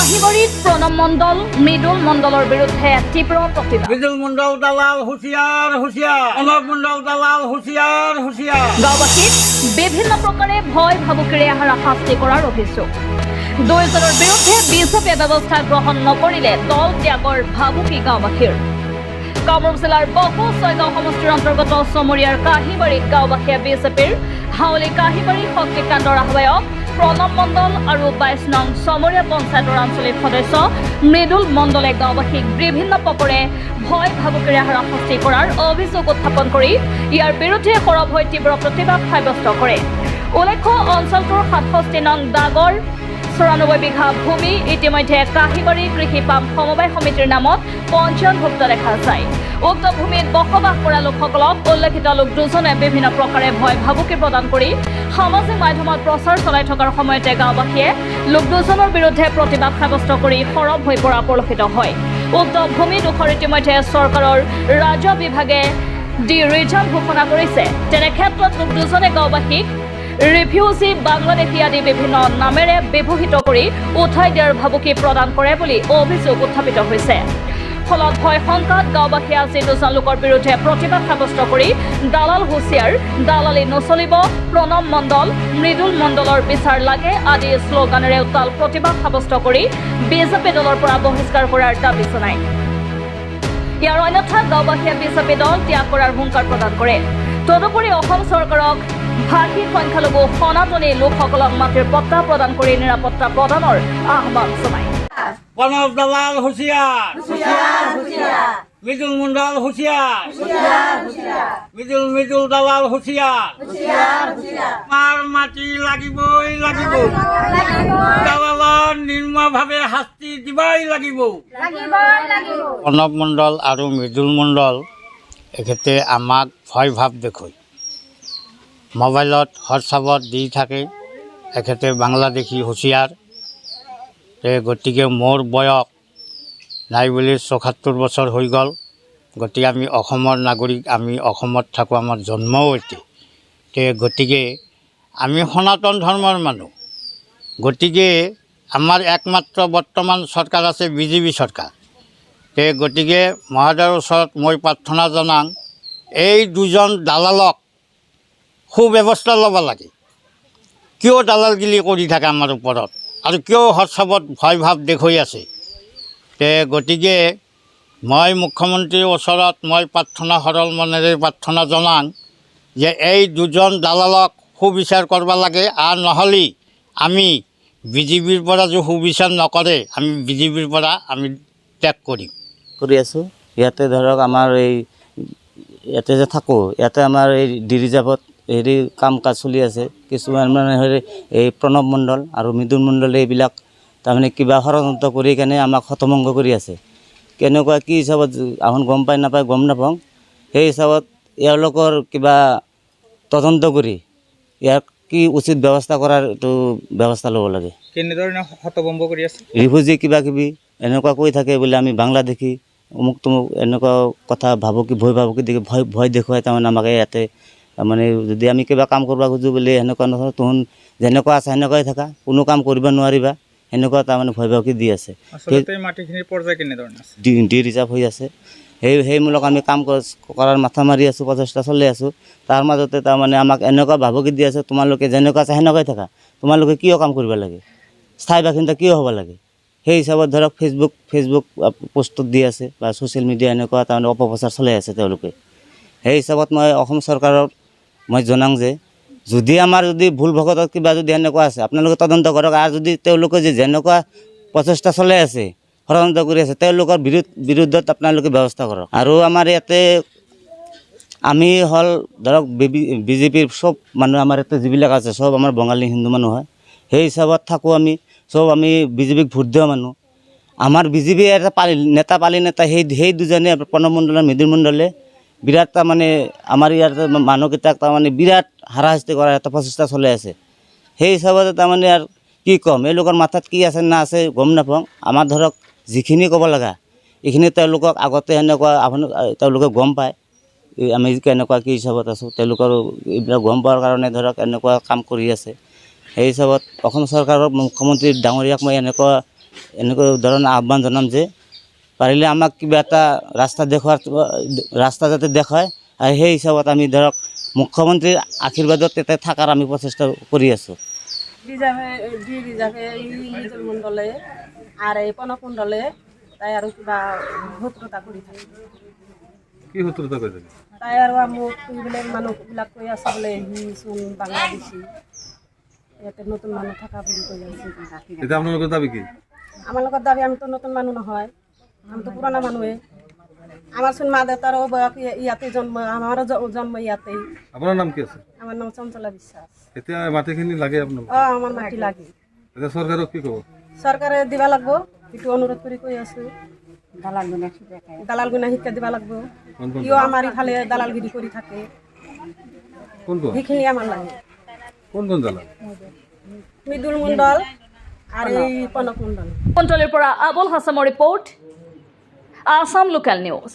কাহিবাড়ীত প্ৰণৱ মণ্ডল মৃদুল মণ্ডলৰ বিৰুদ্ধে তীব্ৰ প্ৰতিবাদ। মৃদুল মণ্ডল দালাল হুঁশিয়াৰ হুঁশিয়াৰ, প্ৰণৱ মণ্ডল দালাল হুঁশিয়াৰ হুঁশিয়াৰ। গাঁওবাসীক বিভিন্ন প্ৰকাৰে ভয় ভাবুকিৰে হাৰাশাস্তি কৰাৰ অভিযোগ। দুয়োজনৰ বিৰুদ্ধে বিজেপিয়ে ব্যৱস্থা গ্ৰহণ নকৰিলে দল ত্যাগৰ ভাবুকি গাঁওবাসীৰ। কামৰূপ জিলাৰ বকো ছয়গাঁও সমষ্টিৰ অন্তৰ্গত চমৰীয়াৰ কাহিবাড়ীত গাঁওবাসীয়ে বিজেপিৰ হাউলি কাহিবাড়ী শক্তি কাণ্ডৰ আহ্বায়ক প্ৰণৱ মণ্ডল আৰু 22 নং চমৰীয়া পঞ্চায়তৰ আঞ্চলিক সদস্য মৃদুল মণ্ডলে গাঁওবাসীক বিভিন্ন প্ৰকাৰে ভয় ভাবুকিৰে হাৰাশাস্তি কৰাৰ অভিযোগ উত্থাপন কৰি ইয়াৰ বিৰুদ্ধে সৰব হৈ তীব্ৰ প্ৰতিবাদ সাব্যস্ত কৰে। উল্লেখ্য, অঞ্চলটোৰ 67 নং দাগৰ 94 বিঘা ভূমি ইতিমধ্যে কাহিবাড়ী কৃষি পাম সমবায় সমিতিৰ নামত পঞ্জীয়নভুক্ত দেখা যায়। উক্ত ভূমিত বসবাস কৰা লোকসকলক উল্লেখিত লোক দুজনে বিভিন্ন প্ৰকাৰে ভয় ভাবুকি প্ৰদান কৰি সামাজিক মাধ্যমত প্ৰচাৰ চলাই থকাৰ সময়তে গাঁওবাসীয়ে লোক দুজনৰ বিৰুদ্ধে প্ৰতিবাদ সাব্যস্ত কৰি সৰব হৈ পৰা পৰিলক্ষিত হয়। উক্ত ভূমি ডোখৰ ইতিমধ্যে চৰকাৰৰ ৰাজহ বিভাগে ৰিজাৰ্ভ ঘোষণা কৰিছে। তেনে ক্ষেত্ৰত লোক দুজনে গাঁওবাসীক ৰিফিউজি বাংলাদেশী আদি বিভিন্ন নামেৰে ব্যৱহৃত কৰি উঠাই দিয়াৰ ভাবুকি প্ৰদান কৰে বুলি অভিযোগ উত্থাপিত হৈছে। ফলত ভয় শংকাত গাঁওবাসীয়ে আজি দুজন লোকৰ বিৰুদ্ধে প্ৰতিবাদ সাব্যস্ত কৰি দালাল হুঁচিয়াৰ, দালালি নচলিব, প্ৰণৱ মণ্ডল মৃদুল মণ্ডলৰ বিচাৰ লাগে আদি শ্লোগানেৰে উত্তাল প্ৰতিবাদ সাব্যস্ত কৰি বিজেপি দলৰ পৰা বহিষ্কাৰ কৰাৰ দাবী জনায়। ইয়াৰ অন্যথা গাঁওবাসীয়ে বিজেপি দল ত্যাগ কৰাৰ হুংকাৰ প্ৰদান কৰে। তদুপৰি অসম চৰকাৰক ভাষিক সংখ্যালঘু সনাতনী লোকসকলক মাটিৰ পট্টা প্ৰদান কৰি নিৰাপত্তা প্ৰদানৰ আহ্বান জনায়। প্ৰণৱ দালাল হুঁশিয়াৰ, মৃদুল মণ্ডল হুঁশিয়াৰ, মৃদুল দালাল হুঁশিয়াৰ। আমাৰ মাটি লাগিবই লাগিব, দালালৰ নিৰ্মভাৱে শাস্তি দিবই লাগিব। প্ৰণৱ মণ্ডল আৰু মৃদুল মণ্ডল এখেতে আমাক ভয় ভাৱ দেখুৱায়। মোবাইলত হোৱাটছআপত দি থাকে এখেতে বাংলাদেশী হুঁশিয়াৰ। গতিকে মোৰ বয়স নাই বুলি 74 বছৰ হৈ গ'ল। গতিকে আমি অসমৰ নাগৰিক, আমি অসমত থাকোঁ, আমাৰ জন্মও এটি। গতিকে আমি সনাতন ধৰ্মৰ মানুহ। গতিকে আমাৰ একমাত্ৰ বৰ্তমান চৰকাৰ আছে বিজেপি চৰকাৰ। গতিকে মহোদয়ৰ ওচৰত মই প্ৰাৰ্থনা জনাওঁ, এই দুজন দালালক সুব্যৱস্থা ল'ব লাগে। কিয় দালালগিৰি কৰি থাকে আমাৰ ওপৰত আৰু কিয় হোৱাটছআপত ভয় ভাৱ দেখুৱাই আছে। গতিকে মই মুখ্যমন্ত্ৰীৰ ওচৰত মই প্ৰাৰ্থনা সৰল মনেৰে প্ৰাৰ্থনা জনাওঁ যে এই দুজন দালালক সুবিচাৰ কৰিব লাগে, আৰু নহ'লে আমি বিজেপিৰ পৰা যে সুবিচাৰ নকৰে আমি বিজেপিৰ পৰা আমি ত্যাগ কৰি আছোঁ। ইয়াতে ধৰক আমাৰ এই ইয়াতে যে থাকোঁ, ইয়াতে আমাৰ এই ডি ৰিজাৰ্ভত হেৰি কাম কাজ চলি আছে। কিছুমান মানে এই প্ৰণৱ মণ্ডল আৰু মৃদুল মণ্ডলে এইবিলাক তাৰমানে কিবা ষড়যন্ত্ৰ কৰি কেনে আমাক হতভম্ব কৰি আছে। কেনেকুৱা কি হিচাপত এখন গম পাই নাপায় গম নাপাওঁ। সেই হিচাপত এওঁলোকৰ কিবা তদন্ত কৰি ইয়াক কি উচিত ব্যৱস্থা কৰাৰ এইটো ব্যৱস্থা ল'ব লাগে। কেনেধৰণে হতভম্ব কৰি আছে? ৰিফিউজি কিবা কিবি এনেকুৱা কৈ থাকে বোলে, আমি বাংলাদেশী অমুক তমুক এনেকুৱা কথা ভাবুকি ভাবুকি দেখি ভয় দেখুৱাই তাৰমানে আমাক ইয়াতে মানে যদি আমি কিবা কাম কৰিব খোজোঁ বুলি সেনেকুৱা নহয়, তোহন যেনেকুৱা আছে সেনেকুৱাই থাকা, কোনো কাম কৰিব নোৱাৰিবা, সেনেকুৱা তাৰমানে ভয় ভাবুকি দি আছে। মাটিখিনিৰ পৰ্যায় কেনেধৰণে আছে? ডি ৰিজাৰ্ভ হৈ আছে। সেইমূলক আমি কাম কৰাৰ মাথা মাৰি আছোঁ, প্ৰচেষ্টা চলাই আছোঁ। তাৰ মাজতে তাৰমানে আমাক এনেকুৱা ভাবুকি দি আছে, তোমালোকে যেনেকুৱা আছে সেনেকুৱাই থাকা, তোমালোকে কিয় কাম কৰিব লাগে, স্থায়ী বাসিন্দা কিয় হ'ব লাগে। সেই হিচাপত ধৰক ফেচবুক পোষ্টত দি আছে বা ছ'চিয়েল মিডিয়া এনেকুৱা তাৰমানে অপপ্ৰচাৰ চলাই আছে তেওঁলোকে। সেই হিচাপত মই অসম চৰকাৰৰ মই জনাওঁ যে যদি আমাৰ যদি ভুল ভকতত কিবা যদি এনেকুৱা আছে আপোনালোকে তদন্ত কৰক, আৰু যদি তেওঁলোকে যেনেকুৱা প্ৰচেষ্টা চলাই আছে, ষড়যন্ত্ৰ কৰি আছে, তেওঁলোকৰ বিৰুদ্ধত আপোনালোকে ব্যৱস্থা কৰক। আৰু আমাৰ ইয়াতে আমি হ'ল ধৰক বিজেপিৰ চব মানুহ আমাৰ ইয়াতে যিবিলাক আছে চব আমাৰ বঙালী হিন্দু মানুহ হয়। সেই হিচাপত থাকোঁ আমি চব, আমি বিজেপিক ভোট দিয়া মানুহ। আমাৰ বিজেপি এটা পালি নেতা সেই দুজনে প্ৰণৱ মণ্ডল আৰু মৃদুল মণ্ডলে বিৰাট তাৰমানে আমাৰ ইয়াৰ মানুহকেইটাক তাৰমানে বিৰাট হাৰাশাস্তি কৰাৰ এটা প্ৰচেষ্টা চলাই আছে। সেই হিচাপতে তাৰমানে আৰু কি ক'ম, এওঁলোকৰ মাথাত কি আছে না আছে গম নাপাওঁ। আমাৰ ধৰক যিখিনি ক'ব লগা এইখিনি তেওঁলোকক আগতে সেনেকুৱা তেওঁলোকে গম পায় আমি কেনেকুৱা কি হিচাপত আছোঁ, তেওঁলোকৰ এইবিলাক গম পোৱাৰ কাৰণে ধৰক এনেকুৱা কাম কৰি আছে। সেই হিচাপত অসম চৰকাৰৰ মুখ্যমন্ত্ৰী ডাঙৰীয়াক মই এনেকুৱা এনেকুৱা ধৰণৰ আহ্বান জনাম যে পাৰিলে আমাক কিবা এটা ৰাস্তা যাতে দেখুৱায় আৰু সেই হিচাপত আমি ধৰক মুখ্যমন্ত্ৰীৰ আশীৰ্বাদত তাতে থকাৰ আমি প্ৰচেষ্টা কৰি আছোঁ। ৰিজাৰ্ভে লিটল মণ্ডলে আৰ এই পনকুণ্ডলে তাই আৰু কিবা শত্ৰুতা কৰি থাকে। কি শত্ৰুতা কৰি থাকে? তাই আৰু মোক এইবিলাক মানুহবিলাক কৈ আছে বোলে হিচোন বাংলাদেশী, ইয়াতে নতুন মানুহ থকা বুলি কৈ আছে। এতিয়া আপোনালোকৰ দাবী কি? আমাৰ লগত দাবী আমিতো নতুন মানুহ নহয়, আমিতো পুৰণা মানুহে। আমাৰ চোন মা দেউতাৰও ইয়াতে জন্ম, আমাৰও জন্ম ইয়াতেই। আপোনাৰ নাম কি আছে? আমার নাম চঞ্চলা বিশ্বাস। এতিয়া মাটিখিনি লাগে আপোনাক? আমার মাটি লাগে। এতিয়া চৰকাৰক কি ক'ব? চৰকাৰে দিবা লাগবো, এইটো অনুৰোধ কৰি কৈ আছো। দালাল গুণা শিক্ষা দিবা লাগবো। ইও আমাৰ ইফালে দালালগিৰি কৰি থাকে, কোন কোন সেইখিনি আমাৰ লাগে। কোন কোন দালাল? মৃদুল মণ্ডল আৰু এই কনক মণ্ডল। কণ্ট্ৰলৰ পৰা আবুল হাছামৰ ৰিপৰ্ট, আসাম লোকেল নিউজ।